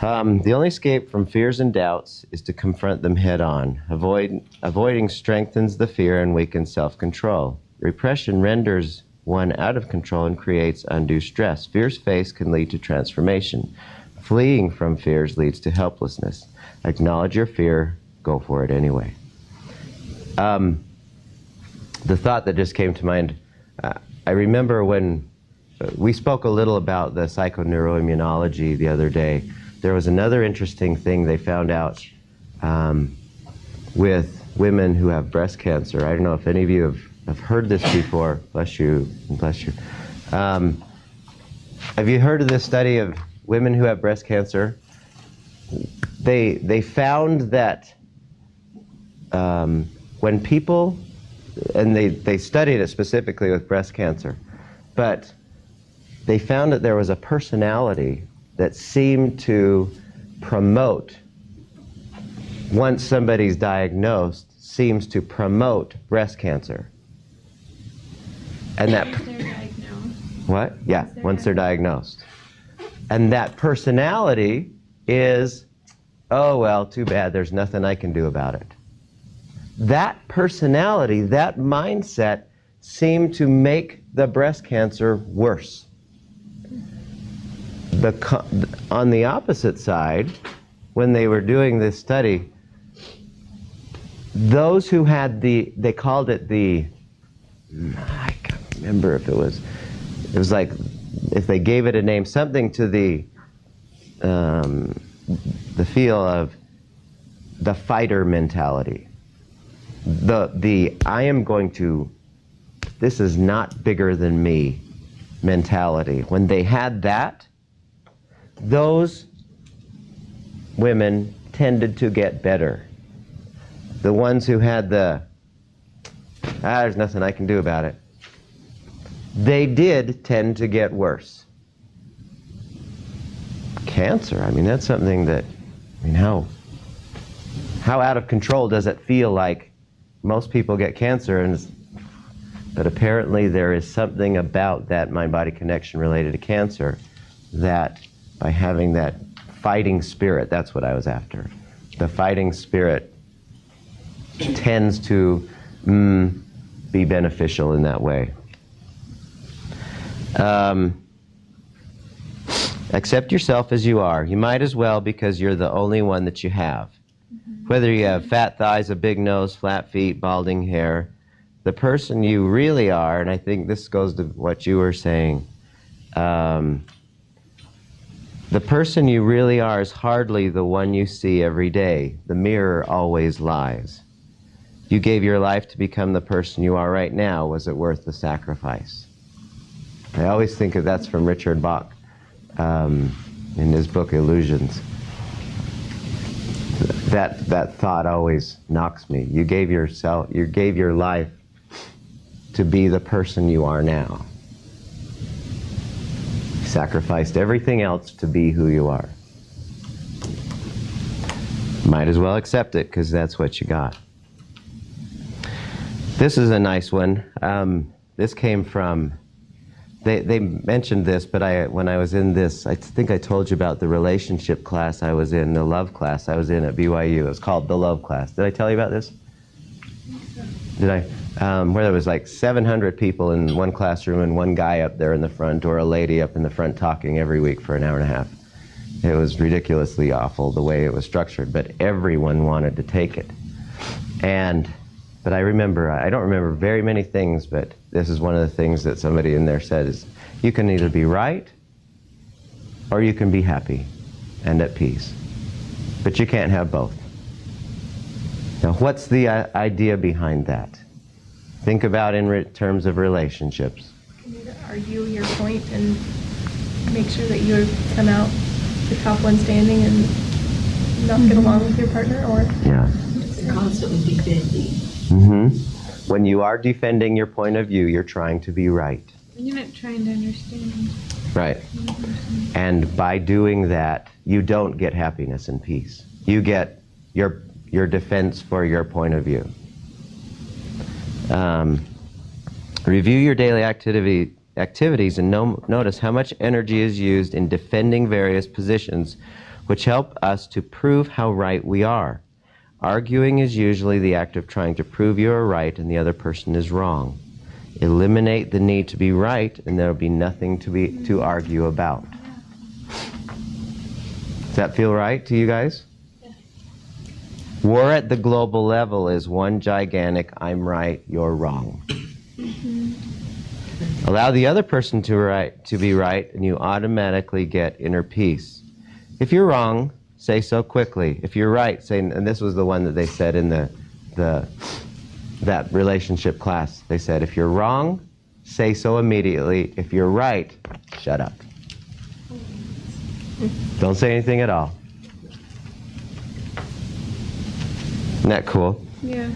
The only escape from fears and doubts is to confront them head on. Avoiding strengthens the fear and weakens self-control. Repression renders one out of control and creates undue stress. Fears faced can lead to transformation. Fleeing from fears leads to helplessness. Acknowledge your fear, go for it anyway. The thought that just came to mind, I remember when we spoke a little about the psychoneuroimmunology the other day. There was another interesting thing they found out with women who have breast cancer. I don't know if any of you have heard this before. Bless you, bless you. Have you heard of this study of women who have breast cancer? They found that when people, and they studied it specifically with breast cancer, but they found that there was a personality that seemed to promote, once somebody's diagnosed, seems to promote breast cancer. And that, once they're diagnosed. What? Yeah, once they're diagnosed. And that personality is, oh, well, too bad, there's nothing I can do about it. That personality, that mindset, seemed to make the breast cancer worse. On the opposite side, when they were doing this study, those who had they called it I can't remember if it was like, if they gave it a name, something to the feel of the fighter mentality. I am going to, this is not bigger than me mentality. When they had that, those women tended to get better. The ones who had there's nothing I can do about it, they did tend to get worse. Cancer, I mean, that's something that, I mean, how out of control does it feel like most people get cancer? But apparently there is something about that mind-body connection related to cancer that by having that fighting spirit, that's what I was after. The fighting spirit tends to be beneficial in that way. Accept yourself as you are. You might as well, because you're the only one that you have. Whether you have fat thighs, a big nose, flat feet, balding hair, the person you really are, and I think this goes to what you were saying, the person you really are is hardly the one you see every day. The mirror always lies. You gave your life to become the person you are right now. Was it worth the sacrifice? I always think of that's from Richard Bach in his book Illusions. That thought always knocks me. You gave your life to be the person you are now. You sacrificed everything else to be who you are. Might as well accept it, because that's what you got. This is a nice one. This came from, they mentioned this, but when I was in this, I think I told you about the relationship class I was in, the love class I was in at BYU. It was called the love class. Did I tell you about this? Did I? Where there was like 700 people in one classroom and one guy up there in the front, or a lady up in the front talking every week for an hour and a half. It was ridiculously awful the way it was structured, but everyone wanted to take it. But I don't remember very many things, but this is one of the things that somebody in there said is, you can either be right or you can be happy and at peace. But you can't have both. Now, what's the idea behind that? Think about in terms of relationships. Can you argue your point and make sure that you come out the top one standing and not get along with your partner, or just constantly defending? When you are defending your point of view, you're trying to be right. You're not trying to understand. Right. And by doing that, you don't get happiness and peace. You get your defense for your point of view. Review your daily activities and notice how much energy is used in defending various positions which help us to prove how right we are. Arguing is usually the act of trying to prove you are right and the other person is wrong. Eliminate the need to be right, and there will be nothing to argue about. Does that feel right to you guys? War at the global level is one gigantic I'm right, you're wrong. Allow the other person to be right, and you automatically get inner peace. If you're wrong, say so quickly. If you're right, say, and this was the one that they said in that relationship class. They said, if you're wrong, say so immediately. If you're right, shut up. Don't say anything at all. Isn't that cool? Yeah.